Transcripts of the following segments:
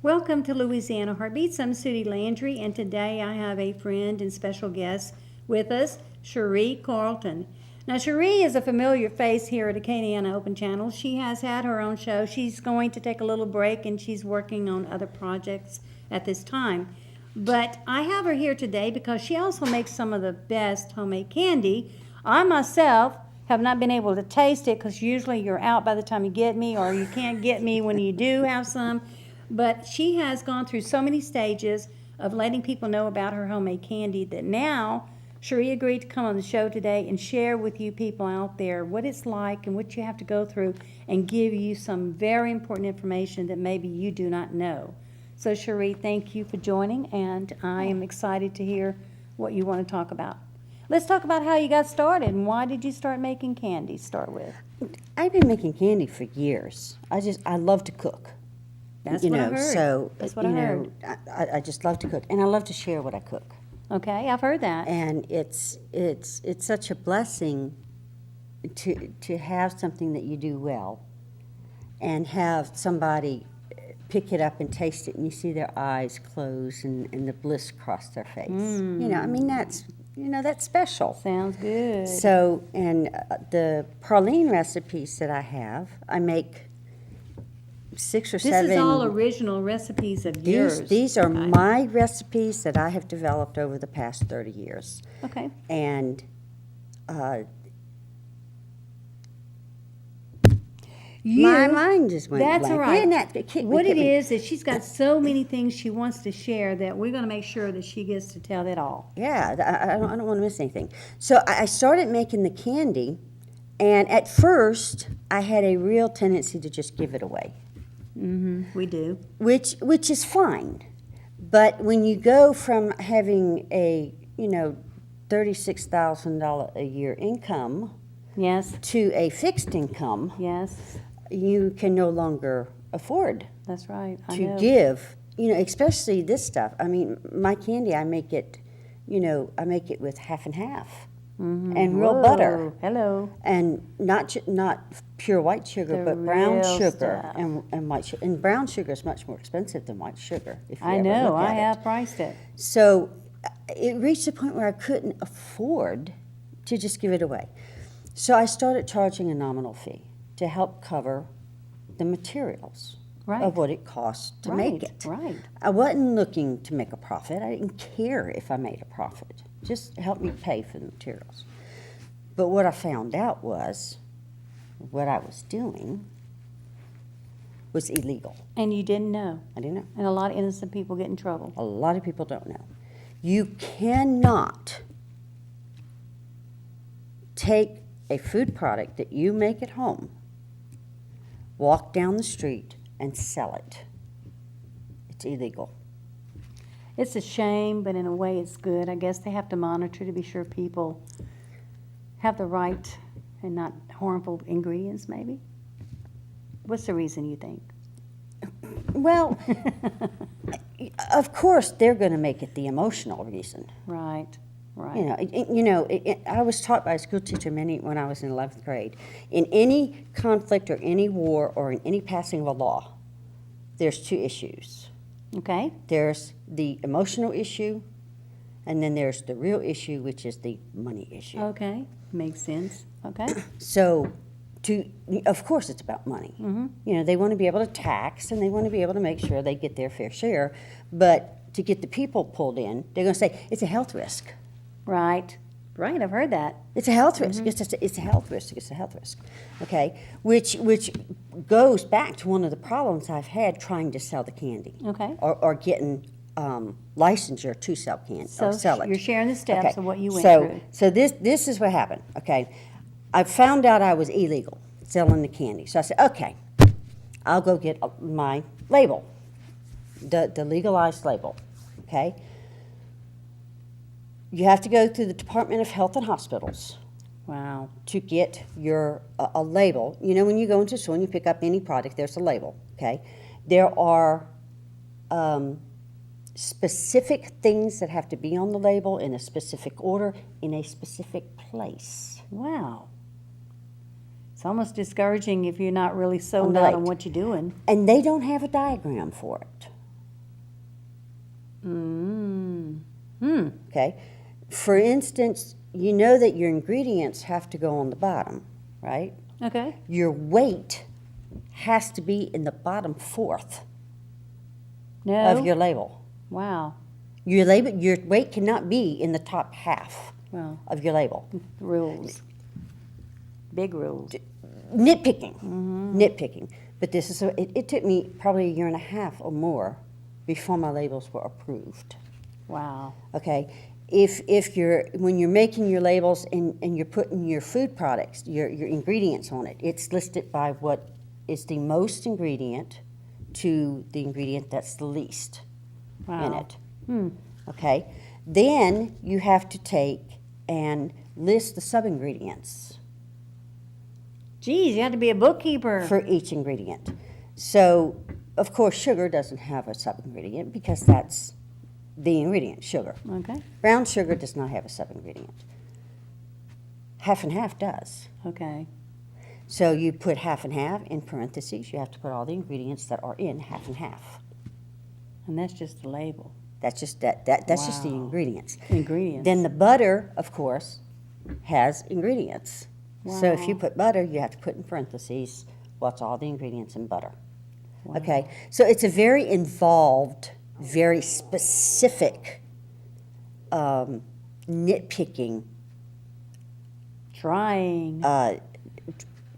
Welcome to Louisiana Heartbeats. I'm Sudie Landry, and today I have a friend and special guest with us, Cherie Carlton. Now, Cherie is a familiar face here at Acadiana Open Channel. She has had her own show. She's going to take a little break, and she's working on other projects at this time. But I have her here today because she also makes some of the best homemade candy. I myself have not been able to taste it because usually you're out by the time you get me, or you can't get me when you do have some. But she has gone through so many stages of letting people know about her homemade candy that now Cherie agreed to come on the show today and share with you people out there what it's like and what you have to go through and give you some very important information that maybe you do not know. So Cherie, thank you for joining, and I am excited to hear what you want to talk about. Let's talk about how you got started and why did you start making candy to start with? I've been making candy for years. I love to cook. That's what I heard. So, That's what I heard. I just love to cook, and I love to share what I cook. Okay, I've heard that. And it's such a blessing to have something that you do well, and have somebody pick it up and taste it, and you see their eyes close and the bliss cross their face. That's special. Sounds good. So, and the praline recipes that I have, I make 6 or 7. This is all original recipes of yours. These are Okay. my recipes that I have developed over the past 30 years. Okay. And my mind just went That's blank. all right. Isn't that- What it is she's got so many things she wants to share that we're going to make sure that she gets to tell it all. Yeah, I don't want to miss anything. So I started making the candy, and at first I had a real tendency to just give it away. We do. Which is fine, but when you go from having a $36,000 a year income Yes. to a fixed income, Yes. you can no longer afford That's right. I to know. give. Especially this stuff. I mean, my candy, I make it with half and half, and real Whoa, butter. Hello. And not pure white sugar, The but brown real sugar stuff. and white sugar. And brown sugar is much more expensive than white sugar. If you I ever know. look I at it. have priced it. So it reached a point where I couldn't afford to just give it away. So I started charging a nominal fee to help cover the materials Right. of what it costs to make Right, it. right. I wasn't looking to make a profit. I didn't care if I made a profit. Just help me pay for the materials. But what I found out was what I was doing was illegal. And you didn't know. I didn't know. And a lot of innocent people get in trouble. A lot of people don't know. You cannot take a food product that you make at home, walk down the street, and sell it. It's illegal. It's a shame, but in a way it's good. I guess they have to monitor to be sure people have the right and not harmful ingredients, maybe? What's the reason you think? Well, of course they're going to make it the emotional reason. Right, right. I was taught by a school teacher when I was in 11th grade. In any conflict or any war or in any passing of a law, there's 2 issues. Okay. There's the emotional issue, and then there's the real issue, which is the money issue. Okay. Makes sense. Okay. So, of course, it's about money. They want to be able to tax, and they want to be able to make sure they get their fair share. But to get the people pulled in, they're going to say it's a health risk. Right. Right. I've heard that. It's a health risk. It's a health risk. It's a health risk. Okay, which goes back to one of the problems I've had trying to sell the candy. Okay. Or getting licensure to sell candy So or sell it. you're sharing the steps of what you went so, through. So this is what happened. Okay, I found out I was illegal selling the candy. So I said, okay, I'll go get my label, the legalized label. Okay. You have to go through the Department of Health and Hospitals. Wow. To get your a label. When you go into a store and you pick up any product, there's a label. Okay, there are specific things that have to be on the label in a specific order in a specific place. Wow. It's almost discouraging if you're not really sold out on what you're doing. And they don't have a diagram for it. Okay? For instance, you know that your ingredients have to go on the bottom, right? Okay. Your weight has to be in the bottom fourth No. of your label. Wow. Your weight cannot be in the top half Well, of your label. rules. Big rules. Nitpicking. But this is it took me probably a year and a half or more before my labels were approved. Wow. Okay, if you're when you're making your labels and you're putting your food products, your ingredients on it, it's listed by what is the most ingredient to the ingredient that's the least in Wow. it. Okay, then you have to take and list the sub-ingredients Geez, you had to be a bookkeeper. for each ingredient. So, of course, sugar doesn't have a sub-ingredient because that's the ingredient, sugar. Okay. Brown sugar does not have a sub-ingredient. Half and half does. Okay. So you put half and half in parentheses. You have to put all the ingredients that are in half and half. And that's just the label. That's just that's just the Wow. ingredients. Ingredients. Then the butter, of course, has ingredients. So if you Wow. put butter, you have to put in parentheses what's all the ingredients in butter. Wow. Okay, so it's a very involved, very specific nitpicking Trying.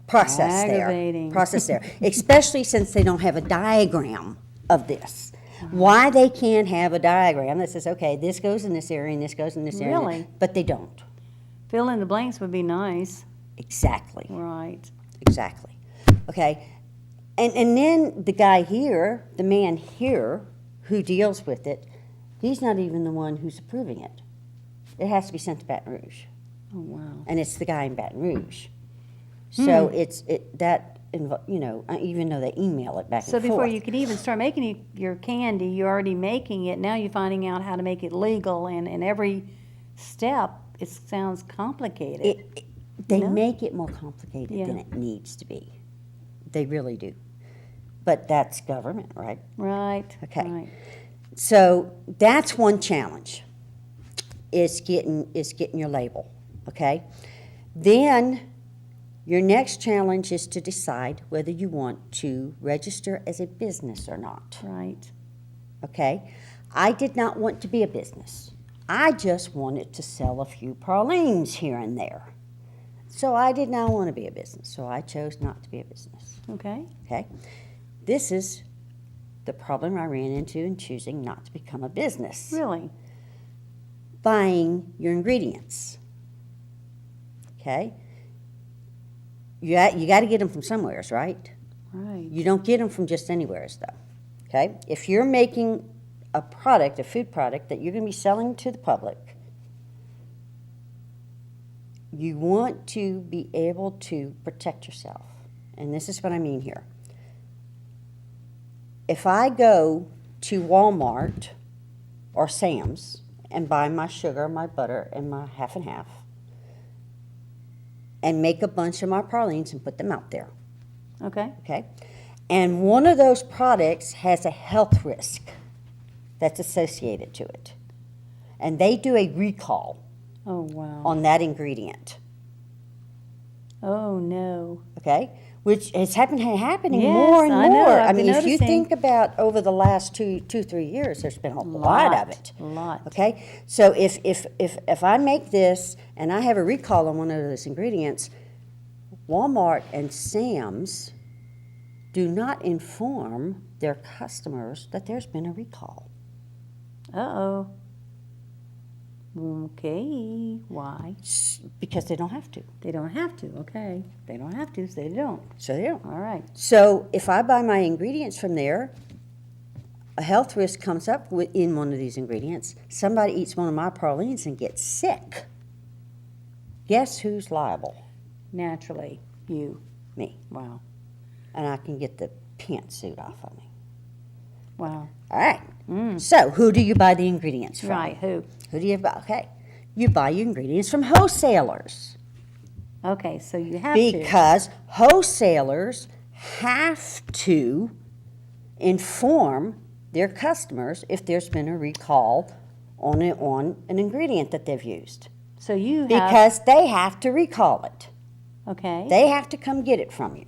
process Aggravating. there. Process there, especially since they don't have a diagram of this. Why they can't have a diagram that says, okay, this goes in this area and this goes in this area, Really? but they don't. Fill in the blanks would be nice. Exactly. Right. Exactly. Okay. And then the guy here, the man here who deals with it, he's not even the one who's approving it. It has to be sent to Baton Rouge. Oh, wow. And it's the guy in Baton Rouge. So even though they email it back So and before forth. you could even start making your candy, you're already making it. Now you're finding out how to make it legal, and every step, it sounds complicated. They No? make it more complicated than Yeah. it needs to be. They really do. But that's government, right? Right. Okay. Right. So that's one challenge, is getting your label, okay? Then your next challenge is to decide whether you want to register as a business or not, Right. okay? I did not want to be a business. I just wanted to sell a few pralines here and there. So I did not want to be a business, so I chose not to be a business, Okay. okay? This is the problem I ran into in choosing not to become a business. Really? Buying your ingredients. Okay? You got to get them from somewheres, right? Right. You don't get them from just anywheres, though. Okay? If you're making a product, a food product that you're going to be selling to the public, you want to be able to protect yourself. And this is what I mean here. If I go to Walmart or Sam's and buy my sugar, my butter, and my half and half, and make a bunch of my pralines and put them out there, Okay. okay? And one of those products has a health risk that's associated to it. And they do a recall Oh, wow. on that ingredient, Oh, no. okay? Which is happening Yes, more and I know. more. I've been if you noticing. think about over the last 3 years, there's been a lot of it. A lot. Okay, so if I make this and I have a recall on one of those ingredients, Walmart and Sam's do not inform their customers that there's been a recall. Uh-oh. Okay. Why? Because they don't have to. They don't have to. Okay. They don't have to, so they don't. So they don't. All right. So if I buy my ingredients from there, a health risk comes up in one of these ingredients. Somebody eats one of my pralines and gets sick. Guess who's liable? Naturally, you. Me. Wow. And I can get the pantsuit off of me. Wow. All right. So who do you buy the ingredients from? Right. Who? Who do you buy? Okay. You buy your ingredients from wholesalers Okay, so you have to. because wholesalers have to inform their customers if there's been a recall on an ingredient that they've used. So you have, Because they have to recall it. okay. They have to come get it from you.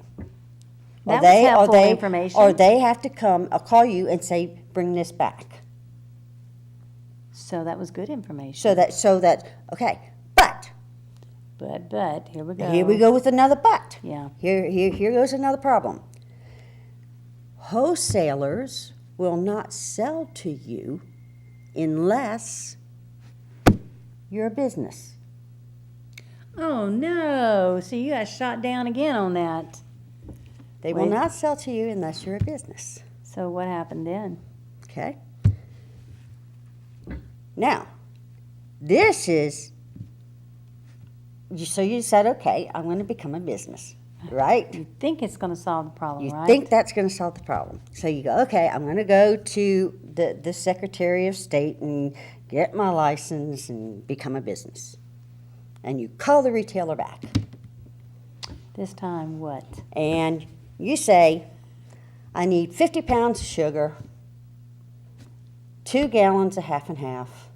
That was helpful Or information. they have to come, call you and say, bring this back. So that was good information. So that, okay. But, But, here we go. here we go with another but. Yeah. Here goes another problem. Wholesalers will not sell to you unless you're a business. Oh, no. So you got shot down again on that. They will Wait. not sell to you unless you're a business. So what happened then? Okay? Now, this is, so you said, okay, I'm going to become a business, right? You think it's going to solve the problem, You right? think that's going to solve the problem. So you go, okay, I'm going to go to the Secretary of State and get my license and become a business. And you call the retailer back. This time what? And you say, I need 50 pounds of sugar, 2 gallons of half and half,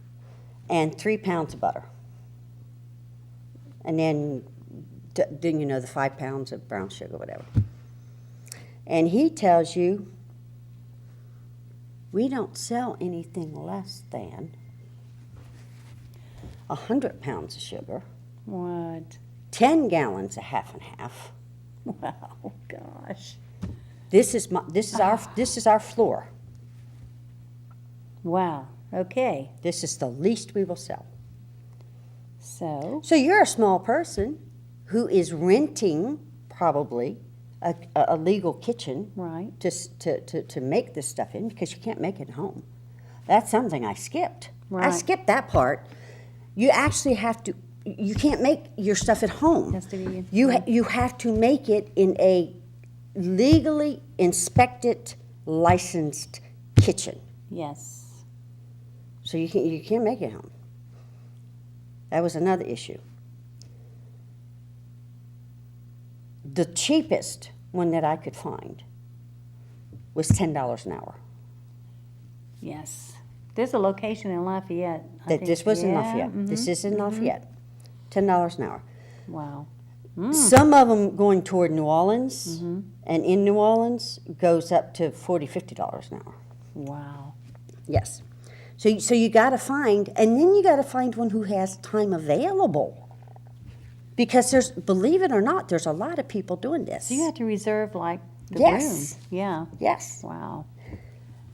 and 3 pounds of butter. And then the 5 pounds of brown sugar, whatever. And he tells you, we don't sell anything less than 100 pounds of sugar, What? 10 gallons of half and half. Wow, gosh. This is our floor. Wow. Okay. This is the least we will sell. So, So you're a small person who is renting probably a legal kitchen right. to make this stuff in because you can't make it at home. That's something I skipped. I Right. skipped that part. You actually have to. You can't make your stuff at home. Has to be. You have to make it in a legally inspected, licensed kitchen. Yes. So you can't make it at home. That was another issue. The cheapest one that I could find was $10 an hour. Yes. There's a location in Lafayette. I think. This was in Yeah, Lafayette. This is in Lafayette. $10 an hour. Wow. Some of them going toward New Orleans, and in New Orleans goes up to $40, $50 an hour. Wow. Yes. So you got to find, and then you got to find one who has time available. Because believe it or not, there's a lot of people doing this. So you have to reserve like the Yes. room. Yeah. Yes. Wow.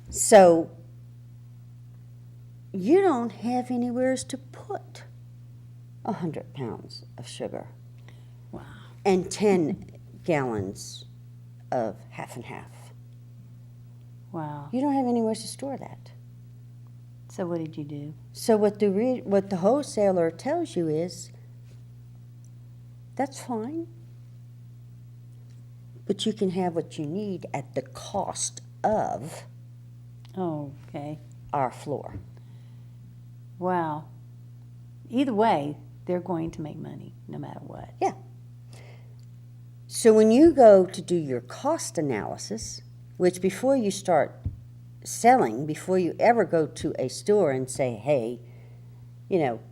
So you don't have anywhere to put 100 pounds of sugar Wow. and 10 gallons of half and half. Wow. You don't have anywhere to store that. So what did you do? So what the wholesaler tells you is, that's fine, but you can have what you need at the cost of Oh, okay. our floor. Wow. Either way, they're going to make money no matter what. Yeah. So when you go to do your cost analysis, which before you start selling, before you ever go to a store and say, hey,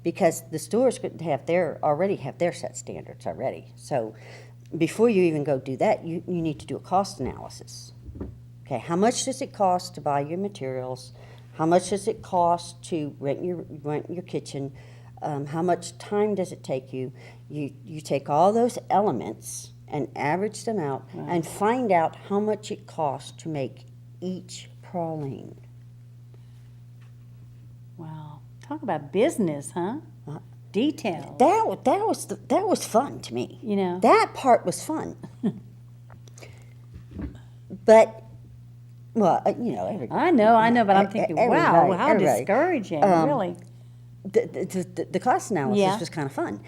because the stores could already have their set standards already. So before you even go do that, you need to do a cost analysis. Okay, how much does it cost to buy your materials? How much does it cost to rent your kitchen? How much time does it take you? You take all those elements and average them out and find out how much it costs to make each praline. Wow. Talk about business, huh? Detail. That was fun to me. That part was fun. But, everybody. I know, but I'm thinking, wow, how discouraging, really. The cost analysis Yeah. was kind of fun.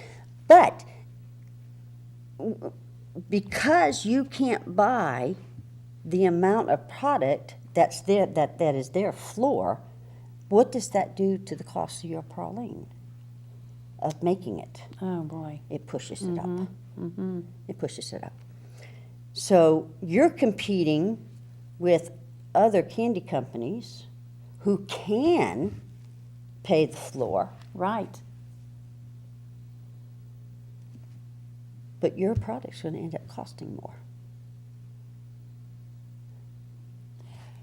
But because you can't buy the amount of product that's there, that is their floor, what does that do to the cost of your praline, of making it? Oh, boy. It pushes it up. It pushes it up. So you're competing with other candy companies who can pay the floor, Right. but your product's going to end up costing more.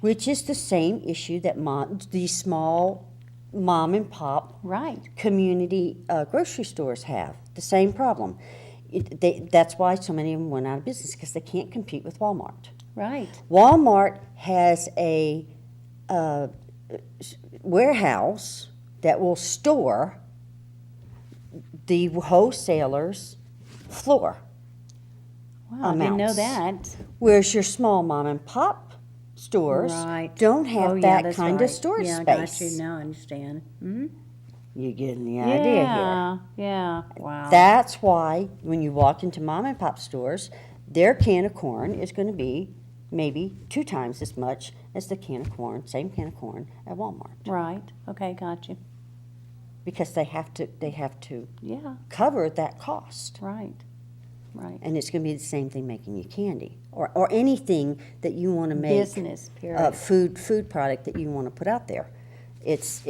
Which is the same issue that these small mom and pop Right. community grocery stores have. The same problem. That's why so many of them went out of business, because they can't compete with Walmart. Right. Walmart has a warehouse that will store the wholesalers' floor. Wow, I didn't know amounts. that. Whereas your small mom and pop stores Right. don't have Oh, yeah, that that's kind right. of storage yeah, space. I got you. Now I understand. Mm-hmm. You're getting the idea here. Yeah. Yeah. Wow. That's why when you walk into mom and pop stores, their can of corn is going to be maybe 2 times as much as the can of corn, same can of corn at Walmart, Right. Okay, got you. because they have to Yeah. cover that cost. Right. Right. And it's going to be the same thing making you candy or anything that you want to make, Business, period. food product that you want to put out there. It's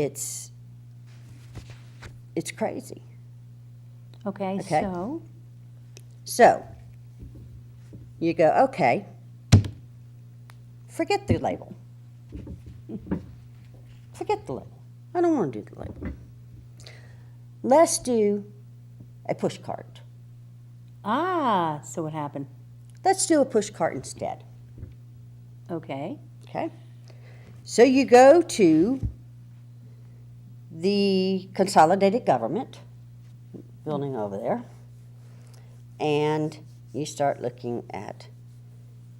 crazy. Okay, okay. so So you go, okay, forget the label. Forget the label. I don't want to do the label. Let's do a push cart. so what happened? Let's do a push cart instead. Okay. Okay? So you go to the consolidated government building over there, and you start looking at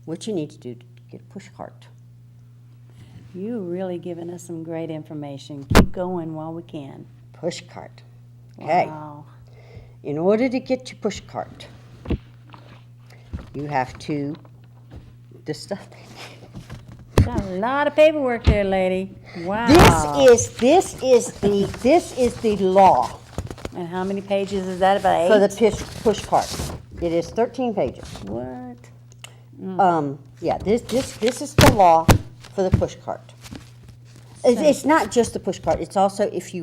what you need to do to get a push cart. You really given us some great information. Keep going while we can. Push cart. Okay. Wow. In order to get your push cart, you have to, the stuff. Got a lot of paperwork there, lady. Wow. This is the law And how many pages is that? About 8? for the push cart. It is 13 pages. What? Yeah, this is the law for the push cart. It's not just the push cart. It's also if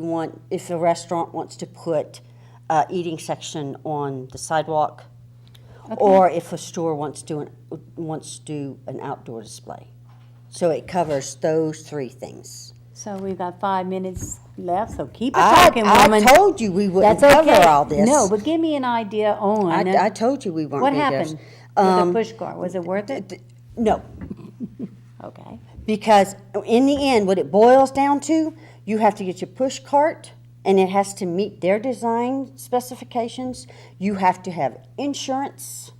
a restaurant wants to put eating section on the sidewalk, or if a store wants to do an outdoor display. So it covers those 3 things. So we've got 5 minutes left, so keep it talking, woman. I told you we wouldn't That's okay. cover all this. No, but give me an idea on I told you we weren't. what gonna do happened this. with the push cart. Was it worth it? No, Okay. because in the end, what it boils down to, you have to get your push cart, and it has to meet their design specifications. You have to have insurance.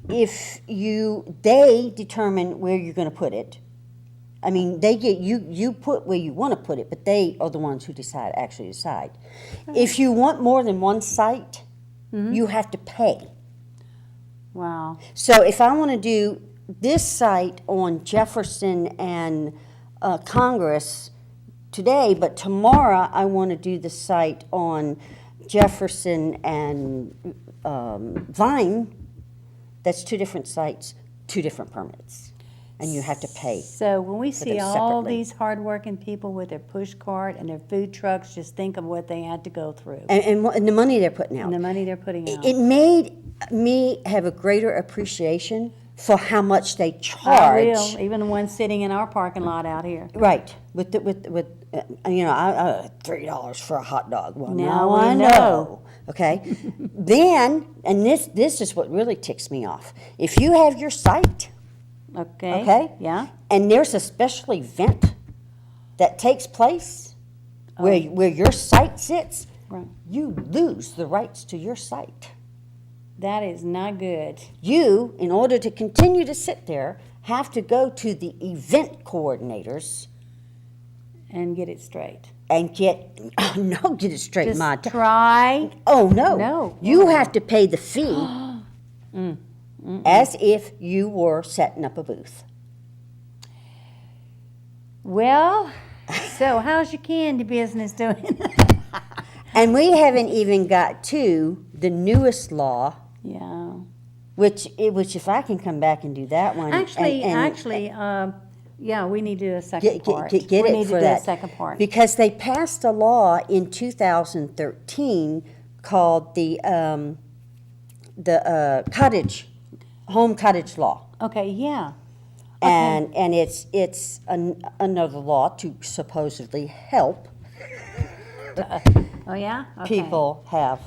If they determine where you're going to put it. I mean, they get you put where you want to put it, but they are the ones who actually decide. If you want more than one site, you have to pay. Wow. So if I want to do this site on Jefferson and Congress today, but tomorrow I want to do the site on Jefferson and Vine, that's 2 different sites, 2 different permits, and you have to pay. So when we see them all separately. these hardworking people with their push cart and their food trucks, just think of what they had to go through And the money they're putting out. and the money they're putting out. It made me have a greater appreciation for how much they I charge. will, even the ones sitting in our parking lot out here. Right, with $3 for a hot dog. Well, Now now we I know. know. Okay, then, and this is what really ticks me off. If you have your site, Okay. Okay. Yeah. and there's a special event that takes place where your site sits, Right. you lose the rights to your site. That is not good. You, in order to continue to sit there, have to go to the event coordinators And get it straight. and get it straight, Just my try. Oh, no. No. You have to pay the fee as if you were setting up a booth. Well, so how's your candy business doing? And we haven't even got to the newest law Yeah. which if I can come back and do that one. Yeah, we need to do a second part. Get We it need to for do that. a second part. Because they passed a law in 2013 called the home cottage law. Okay, yeah. And it's another law to supposedly help Oh, yeah? Okay. people have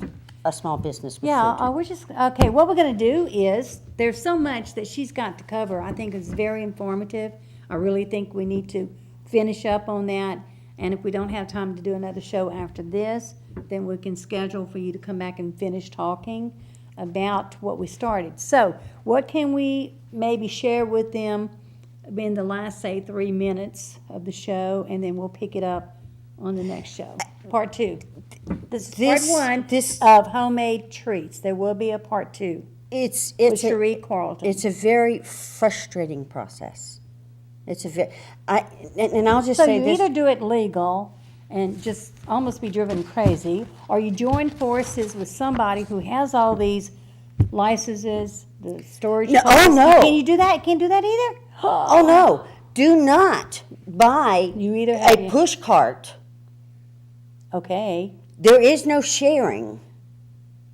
a small business with Yeah, food. what we're gonna do is, there's so much that she's got to cover. I think it's very informative. I really think we need to finish up on that. And if we don't have time to do another show after this, then we can schedule for you to come back and finish talking about what we started. So, what can we maybe share with them in the last, say, 3 minutes of the show, and then we'll pick it up on the next show, part 2. This is part 1 of homemade treats. There will be a part 2 with Cherie Carlton. It's a very frustrating process. It's a very, and I'll just So say you this. either do it legal and just almost be driven crazy, or you join forces with somebody who has all these licenses, the storage. No, places. oh, no. Can you do that? Can't do that either? Oh, no. Do not buy You either have a push cart. Okay. There is no sharing.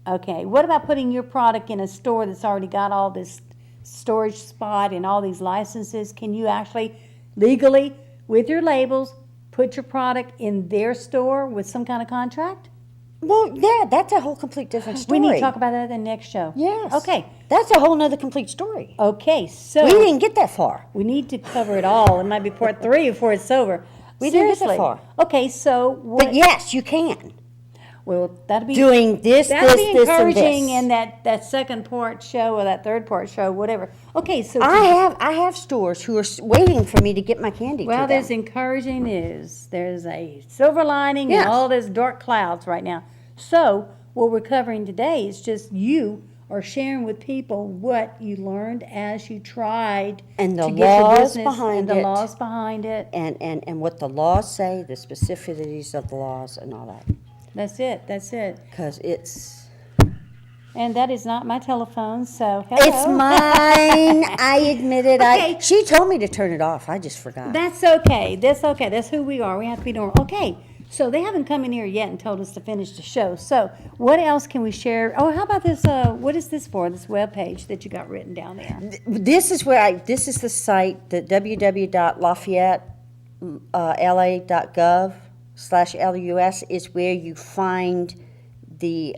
Okay. What about putting your product in a store that's already got all this storage spot and all these licenses? Can you actually legally, with your labels, put your product in their store with some kind of contract? Well, yeah, that's a whole complete different story. We need to talk about that in the next show. Yes. Okay. That's a whole nother complete story. Okay, so We didn't get that far. we need to cover it all. It might be part 3 before it's over. We didn't get that Seriously. far. Okay, so But yes, you can. well, that'd be Doing this, that'd this, be this, and encouraging this. in that second part show or that third part show, whatever. Okay, so I have stores who are waiting for me to get my candy well, to there's them. encouraging news. There's a silver lining Yes. in all this dark clouds right now. So what we're covering today is just you are sharing with people what you learned as you tried And the to get your laws business behind and the it. laws behind it. And what the laws say, the specificities of the laws and all that. That's it. That's it. Because it's And that is not my telephone, so hello. It's mine. I admit it. Okay. She told me to turn it off. I just forgot. That's okay. That's okay. That's who we are. We have to be normal. Okay. So they haven't come in here yet and told us to finish the show. So what else can we share? Oh, how about this? What is this for? This webpage that you got written down there? This is this is the site, the www.LafayetteLA.gov/LUS is where you find the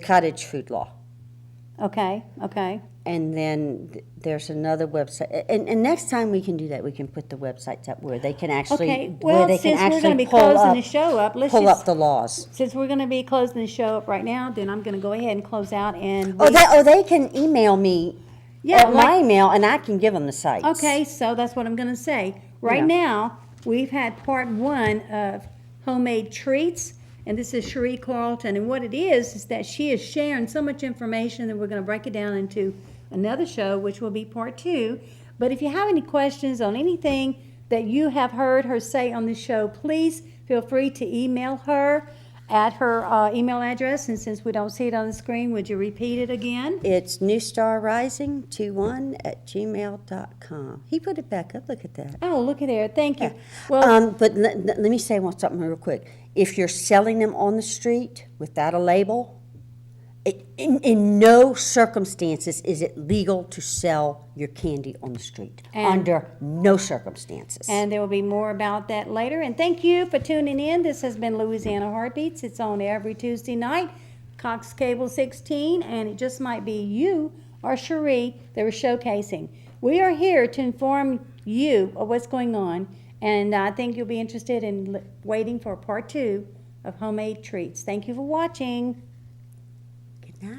cottage food law. Okay. Okay. And then there's another website. And next time we can do that, we can put the websites up where they can actually, Okay. where Well, they can since we're going to actually be closing the pull show up, let's up just. the laws. Since we're going to be closing the show up right now, then I'm going to go ahead and close out and. They can email me Yeah, at my email, and I can give them the sites. Okay, so that's what I'm going to say. Right Yeah. now, we've had part 1 of homemade treats, and this is Cherie Carlton. And what it is that she is sharing so much information that we're going to break it down into another show, which will be part 2. But if you have any questions on anything that you have heard her say on this show, please feel free to email her at her email address. And since we don't see it on the screen, would you repeat it again? It's newstarrising21@gmail.com. He put it back up. Look at that. Oh, look at there. Thank you. Well, But let me say something real quick. If you're selling them on the street without a label, in no circumstances is it legal to sell your candy on the street. Under no circumstances. and there will be more about that later. And thank you for tuning in. This has been Louisiana Heartbeats. It's on every Tuesday night, Cox Cable 16, and it just might be you or Cherie that we're showcasing. We are here to inform you of what's going on, and I think you'll be interested in waiting for part 2 of homemade treats. Thank you for watching. Good night.